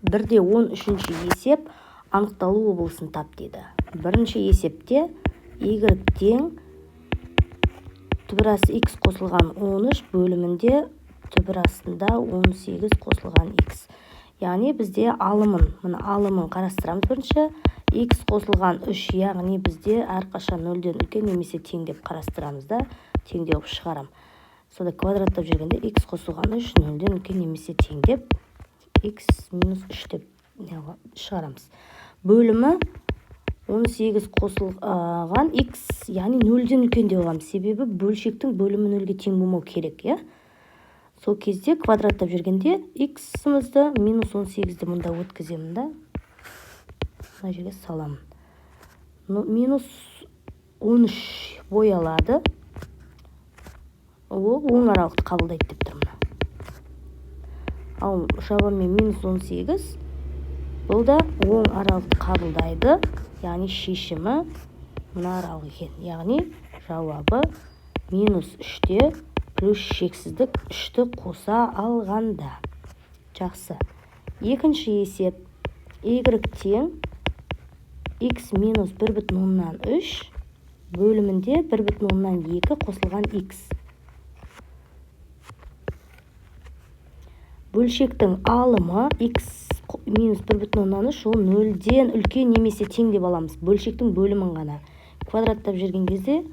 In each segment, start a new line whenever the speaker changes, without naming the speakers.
1/13 есеп анықталу облысын тап дейді. Бірінші есепте y тең түбір асты x қосылған 13 бөлімінде түбір астында 18 қосылған x. Яғни бізде алымын, мына алымын қарастырамыз бірінші. X қосылған 3, яғни бізде әрқашан 0-ден үлкен немесе тең деп қарастырамыз да, тең деп шығарам. Сонда квадраттап жүргенде x қосылған 3, 0-ден үлкен немесе тең деп x минус 3 деп шығарамыз. Бөлімі 18 қосылған x, яғни 0-ден үлкен деп аламыз. Себебі бөлшектің бөлімі 0-ге тең болмау керек, Сол кезде квадраттап жүргенде x-мызды минус 18-ді мұнда өткіземін да, мына жерге саламын. Минус 13 боялады. Ол оң аралықты қабылдайды деп тұрмын. Ал жауабымен минус 18, бұл да оң аралықты қабылдайды. Яғни шешімі мына аралық екен. Яғни жауабы минус 3-те плюс шексіздік 3-ті қоса алғанда. Жақсы. Екінші есеп y тең x минус 1/3 бөлімінде 1/2 қосылған x. Бөлшектің алымы x минус 1/3 ол 0-ден үлкен немесе тең деп аламыз. Бөлшектің бөлімін ғана. Квадраттап жүрген кезде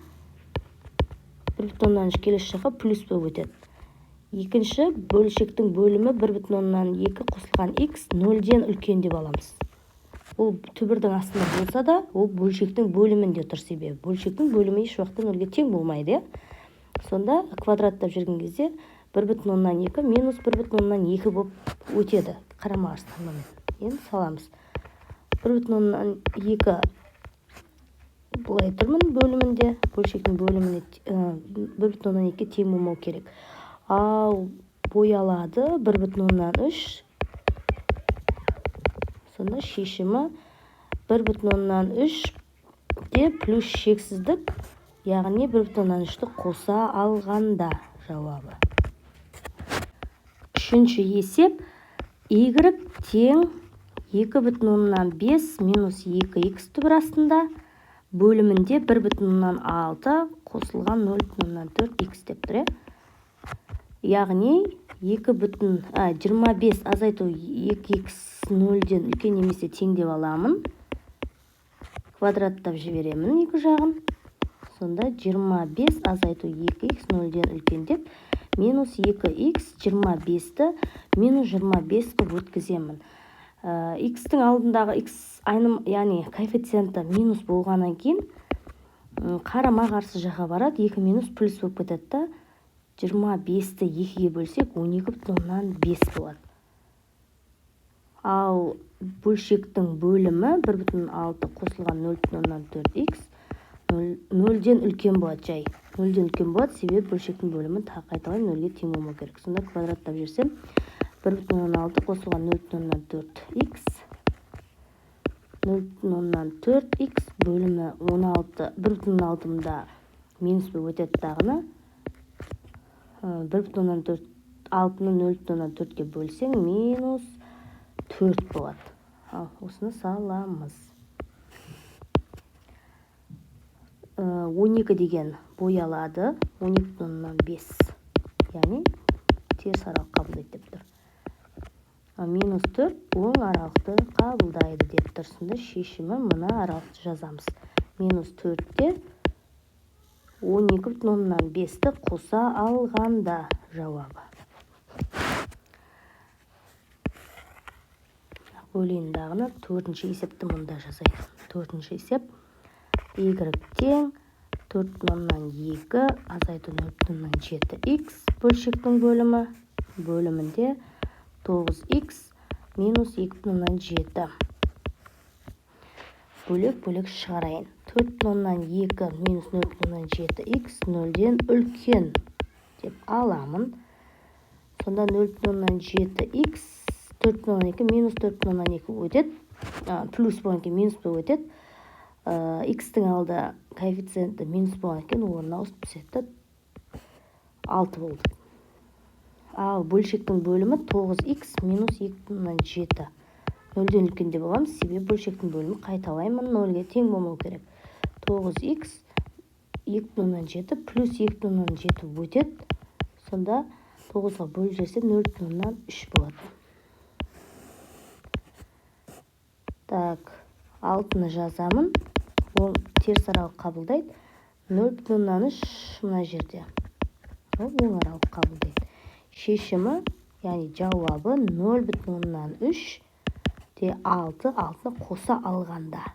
1/3 келесі жаққа плюс болып өтеді. Екінші бөлшектің бөлімі 1/2 қосылған x 0-ден үлкен деп аламыз. Ол түбірдің астында болса да, ол бөлшектің бөлімінде тұр себебі. Бөлшектің бөлімі еш уақытта 0-ге тең болмайды. Сонда квадраттап жүрген кезде 1/2 минус 1/2 болып өтеді. Қарама-қарсы таңбамен. Енді саламыз. 1/2 былай тұрмын бөлімінде, бөлшектің бөліміне 1/2 тең болмау керек. Ал боялады 1/3. Сонда шешімі 1/3 де плюс шексіздік, яғни 1/3-ті қоса алғанда жауабы. Үшінші есеп y тең 2/5 минус 2x түбір астында бөлімінде 1/6 қосылған 0/4x деп тұр. Яғни 25 азайту 2x 0-ден үлкен немесе тең деп аламын. Квадраттап жіберемін екі жағын. Сонда 25 азайту 2x 0-ден үлкен деп минус 2x 25-ті минус 25 қып өткіземін. X-тің алдындағы x айным, яғни коэффициенті минус болғаннан кейін қарама қарсы жаққа барады, 2 минус плюс болып кетеді да, 25-ті 2-ге бөлсек 12/5 болады. Ал бөлшектің бөлімі 1/6 қосылған 0/4x 0-ден үлкен болады жай. 0-ден үлкен болады, себебі бөлшектің бөлімі қайталай 0-ге тең болмау керек. Сонда квадраттап жүрсем 1/6 қосылған 0/4x 0/4x бөлімі 16, 1/6-мда минус болып өтеді тағына. 1/6-ны 0/4-ге бөлсең минус 4 болады. Ал осыны саламыз. 12 деген боялады 12/5, яғни теріс аралық қабылдайды деп тұр. Минус 4 оң аралықты қабылдайды деп тұр. Сонда шешімі мына аралықты жазамыз. Минус 4-те 12/5-ті қоса алғанда жауабы. Бөлейіндағыны төртінші есепті мұнда жазайық. Төртінші есеп y тең 4/2 азайту 0/7x бөлшектің бөлімі бөлімінде 9x минус 2/7. Бөлек шығарайын. 4/2 минус 0/7x 0-ден үлкен деп аламын. Сонда 0/7x 4/2 минус 4/2 өтеді. Плюс болған кейін минус болып өтеді. X-тің алды коэффициенті минус болған екен, орнына ауысып түседі. 6 болды. Ал бөлшектің бөлімі 9x минус 2/7. нөлден үлкен деп аламыз, себебі бөлшектің бөлімі қайталаймын нөлге тең болмау керек. 9х 2,7 плюс 2,7 өтеді. Сонда 9-ға бөліп жіберсек 0,3 болады. Так, 6-ны жазамын. Ол теріс аралық қабылдайды. 0,3 мына жерде. Ол оң аралық қабылдайды. Шешімі, яғни жауабы 0,3 де 6, 6-ны қоса алғанда.